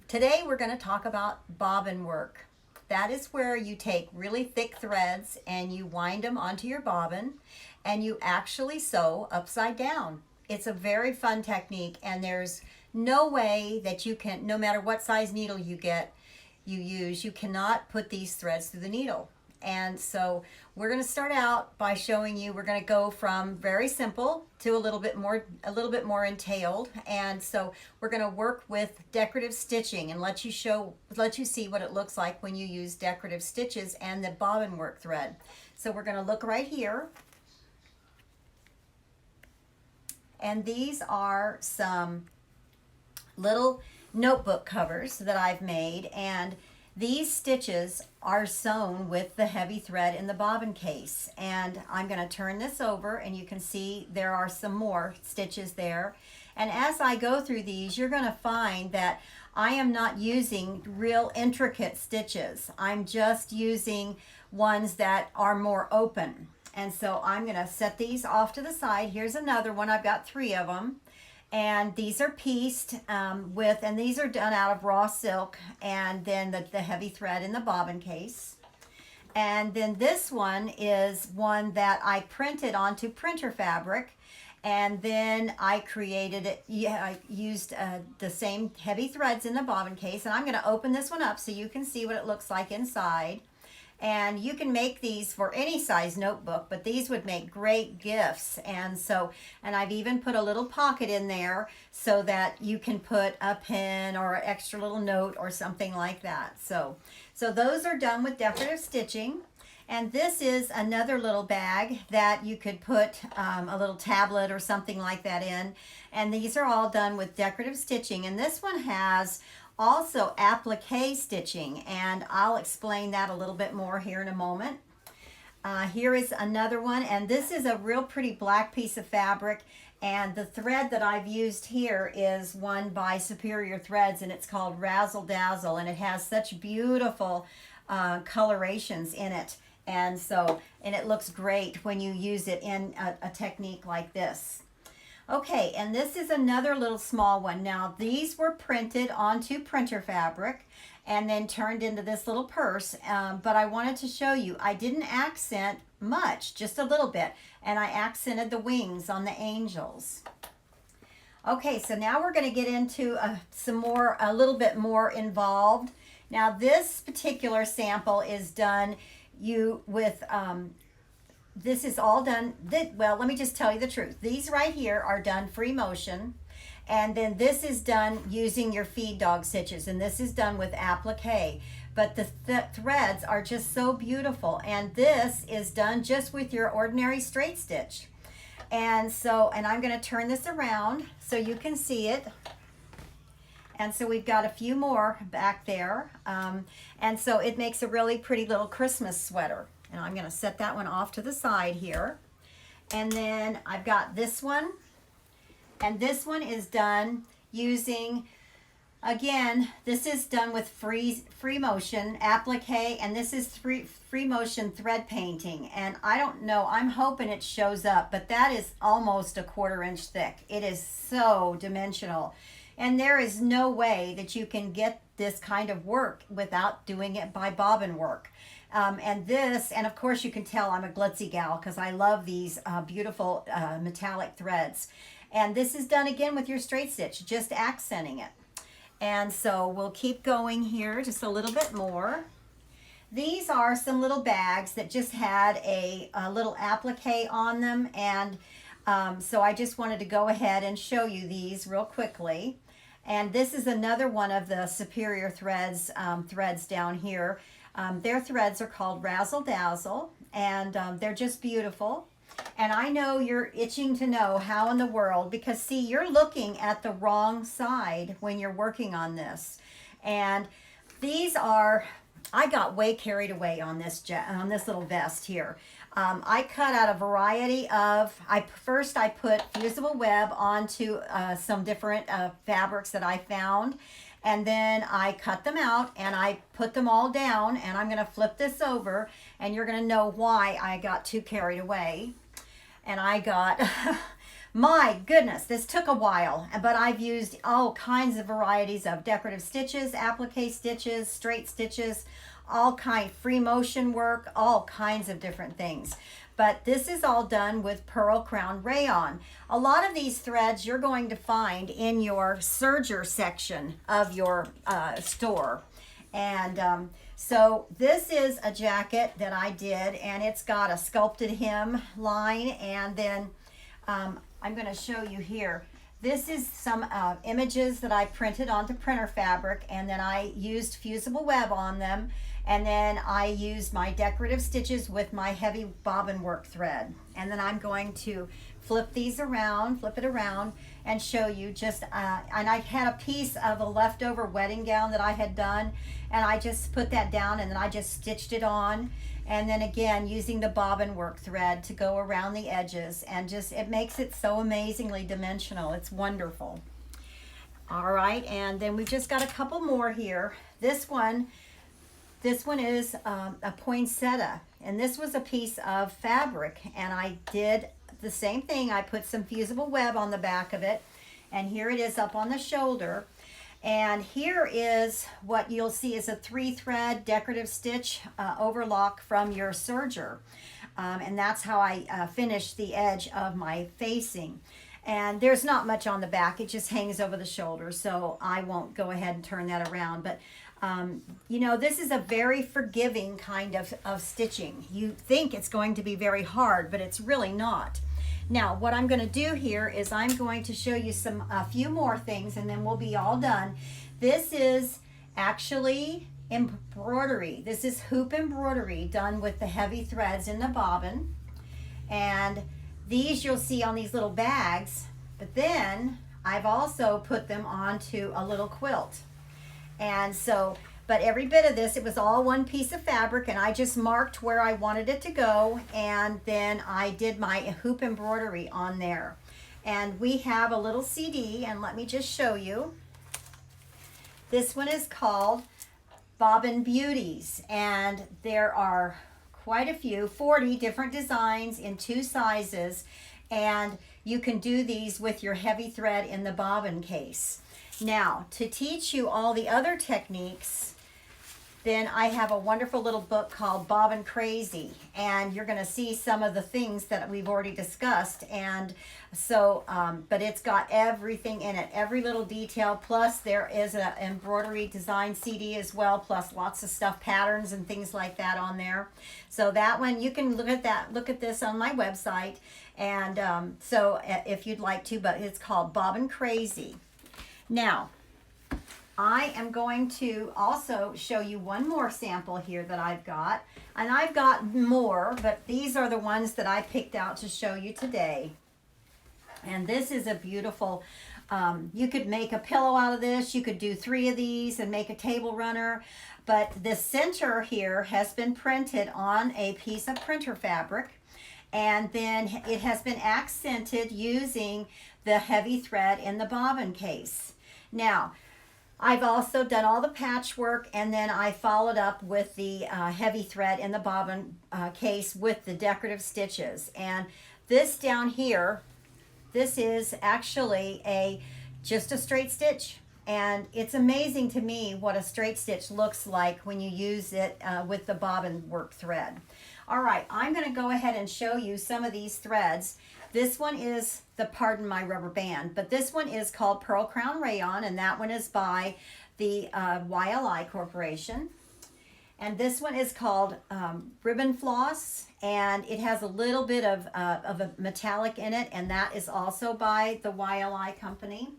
Today we're going to talk about bobbin work. That is where you take really thick threads and you wind them onto your bobbin and you actually sew upside down. It's a very fun technique, and there's no way that you can, no matter what size needle you use, you cannot put these threads through the needle. And so we're going to start out by showing you, we're going to go from very simple to a little bit more entailed. And so we're going to work with decorative stitching and let you see what it looks like when you use decorative stitches and the bobbin work thread. So we're going to look right here. And these are some little notebook covers that I've made, and these stitches are sewn with the heavy thread in the bobbin case. And I'm going to turn this over and you can see there are some more stitches there. And as I go through these, you're going to find that I am not using real intricate stitches. I'm just using ones that are more open. And so I'm going to set these off to the side. Here's another one. I've got 3 of them. And these are pieced and these are done out of raw silk, and then the heavy thread in the bobbin case. And then this one is one that I printed onto printer fabric, and then I created it. Yeah, I used the same heavy threads in the bobbin case, and I'm going to open this one up so you can see what it looks like inside. And you can make these for any size notebook, but these would make great gifts. And I've even put a little pocket in there so that you can put a pen or an extra little note or something like that. So those are done with decorative stitching. And this is another little bag that you could put a little tablet or something like that in. And these are all done with decorative stitching. And this one has also applique stitching, and I'll explain that a little bit more here in a moment. Here is another one, and this is a real pretty black piece of fabric, and the thread that I've used here is one by Superior Threads, and it's called Razzle Dazzle, and it has such beautiful colorations in it, and it looks great when you use it in a technique like this. Okay, and this is another little small one. Now, these were printed onto printer fabric and then turned into this little purse, but I wanted to show you, I didn't accent much, just a little bit, and I accented the wings on the angels. Okay, so now we're going to get into a little bit more involved. Now, this particular sample is done this is all done, well, let me just tell you the truth. These right here are done free motion, and then this is done using your feed dog stitches, and this is done with applique. But the threads are just so beautiful, and this is done just with your ordinary straight stitch. And I'm going to turn this around so you can see it. And so we've got a few more back there, and so it makes a really pretty little Christmas sweater. And I'm going to set that one off to the side here. And then I've got this one. And this one is done using, again, this is done with free motion applique, and this is free motion thread painting. And I don't know, I'm hoping it shows up, but that is almost a 1/4 inch thick. It is so dimensional. And there is no way that you can get this kind of work without doing it by bobbin work. And of course you can tell I'm a glitzy gal because I love these beautiful metallic threads. And this is done again with your straight stitch, just accenting it. And so we'll keep going here just a little bit more. These are some little bags that just had a little applique on them, and so I just wanted to go ahead and show you these real quickly. And this is another one of the Superior Threads threads down here. Their threads are called Razzle Dazzle, and they're just beautiful. And I know you're itching to know how in the world, because see, you're looking at the wrong side when you're working on this. And these are, I got way carried away on this little vest here. I cut out a variety of, first I put fusible web onto some different fabrics that I found, and then I cut them out and I put them all down, and I'm going to flip this over and you're going to know why I got too carried away. And I got My goodness, this took a while, but I've used all kinds of varieties of decorative stitches, applique stitches, straight stitches, all kind, free motion work, all kinds of different things. But this is all done with pearl crown rayon. A lot of these threads you're going to find in your serger section of your store. And so this is a jacket that I did, and it's got a sculpted hem line, and then I'm going to show you here. This is some images that I printed onto printer fabric, and then I used fusible web on them, and then I used my decorative stitches with my heavy bobbin work thread. And then I'm going to flip it around and show you just, and I had a piece of a leftover wedding gown that I had done, and I just put that down and then I just stitched it on. And then again, using the bobbin work thread to go around the edges, and just, it makes it so amazingly dimensional. It's wonderful. All right, and then we've just got a couple more here. This one is a poinsettia, and this was a piece of fabric, and I did the same thing. I put some fusible web on the back of it, and here it is up on the shoulder. And here is what you'll see is a 3-thread decorative stitch overlock from your serger. And that's how I finished the edge of my facing. And there's not much on the back, it just hangs over the shoulder, so I won't go ahead and turn that around. But you know, this is a very forgiving kind of stitching. You think it's going to be very hard, but it's really not. Now, what I'm going to do here is I'm going to show you a few more things, and then we'll be all done. This is actually embroidery. This is hoop embroidery done with the heavy threads in the bobbin. And these you'll see on these little bags, but then I've also put them onto a little quilt. And so, but every bit of this, it was all one piece of fabric, and I just marked where I wanted it to go, and then I did my hoop embroidery on there. And we have a little CD, and let me just show you. This one is called Bobbin Beauties, and there are quite a few, 40 different designs in 2 sizes, and you can do these with your heavy thread in the bobbin case. Now, to teach you all the other techniques, then I have a wonderful little book called Bobbin Crazy, and you're going to see some of the things that we've already discussed. And so, but it's got everything in it, every little detail, plus there is an embroidery design CD as well, plus lots of stuff, patterns and things like that on there. So that one, you can look at this on my website, and so if you'd like to, but it's called Bobbin Crazy. Now, I am going to also show you one more sample here that I've got, and I've got more, but these are the ones that I picked out to show you today. And this is a beautiful, you could make a pillow out of this, you could do 3 of these and make a table runner, but the center here has been printed on a piece of printer fabric, and then it has been accented using the heavy thread in the bobbin case. Now, I've also done all the patchwork, and then I followed up with the heavy thread in the bobbin case with the decorative stitches. And this down here, this is actually just a straight stitch. And it's amazing to me what a straight stitch looks like when you use it with the bobbin work thread. All right, I'm going to go ahead and show you some of these threads. This one is pardon my rubber band, but this one is called Pearl Crown Rayon, and that one is by the YLI Corporation. And this one is called Ribbon Floss, and it has a little bit of a metallic in it, and that is also by the YLI company.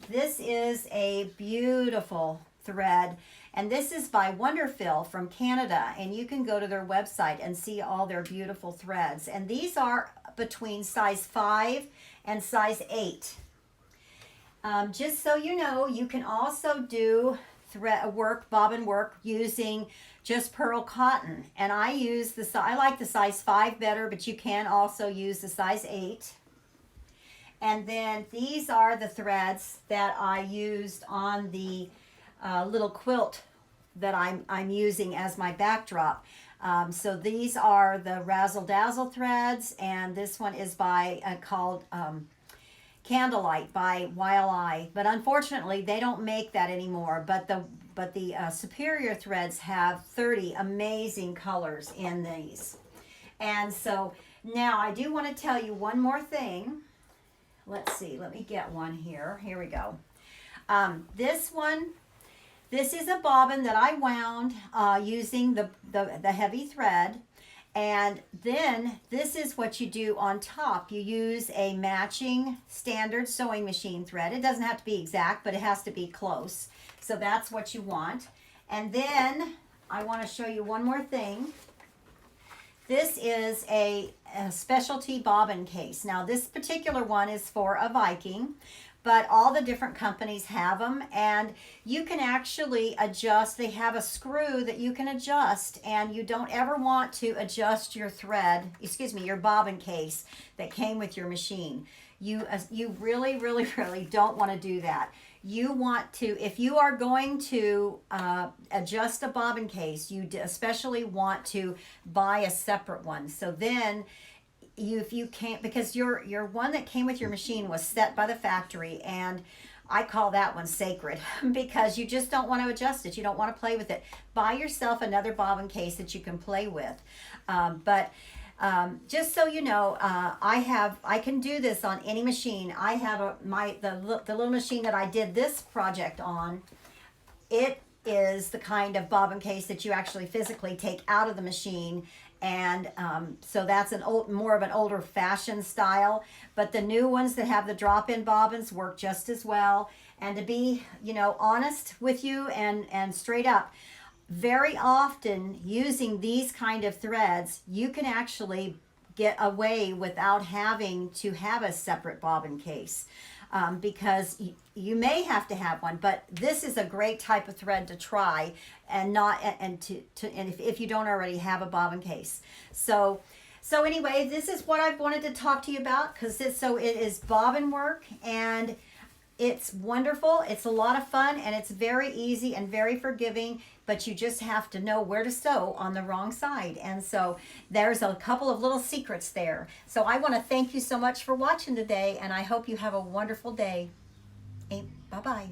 This is a beautiful thread, and this is by Wonderfill from Canada, and you can go to their website and see all their beautiful threads. And these are between size 5 and size 8. Just so you know, you can also do bobbin work using just pearl cotton, and I like the size 5 better, but you can also use the size 8. And then these are the threads that I used on the little quilt that I'm using as my backdrop. So these are the Razzle Dazzle threads, and this one is by called Candlelight by While I. But unfortunately, they don't make that anymore. But the Superior threads have 30 amazing colors in these. And so now I do want to tell you one more thing. Let's see. Let me get one here. Here we go. This is a bobbin that I wound using the heavy thread. And then this is what you do on top. You use a matching standard sewing machine thread. It doesn't have to be exact, but it has to be close. So that's what you want. And then I want to show you one more thing. This is a specialty bobbin case. Now this particular one is for a Viking, but all the different companies have them, and you can actually adjust. They have a screw that you can adjust, and you don't ever want to adjust your thread, your bobbin case that came with your machine. You really, really, really don't want to do that. You want to, if you are going to adjust a bobbin case, you especially want to buy a separate one. So then if you can't, because your one that came with your machine was set by the factory, and I call that one sacred because you just don't want to adjust it. You don't want to play with it. Buy yourself another bobbin case that you can play with. Just so you know, I can do this on any machine. I have the little machine that I did this project on. It is the kind of bobbin case that you actually physically take out of the machine, and so that's more of an older fashioned style. But the new ones that have the drop-in bobbins work just as well. And to be, honest with you and straight up, very often using these kind of threads, you can actually get away without having to have a separate bobbin case. Because you may have to have one, but this is a great type of thread to try, and if you don't already have a bobbin case. So anyway, this is what I've wanted to talk to you about, because it is Bobbin Work, and it's wonderful. It's a lot of fun, and it's very easy and very forgiving, but you just have to know where to sew on the wrong side. And so there's a couple of little secrets there. So I want to thank you so much for watching today, and I hope you have a wonderful day. Bye-bye.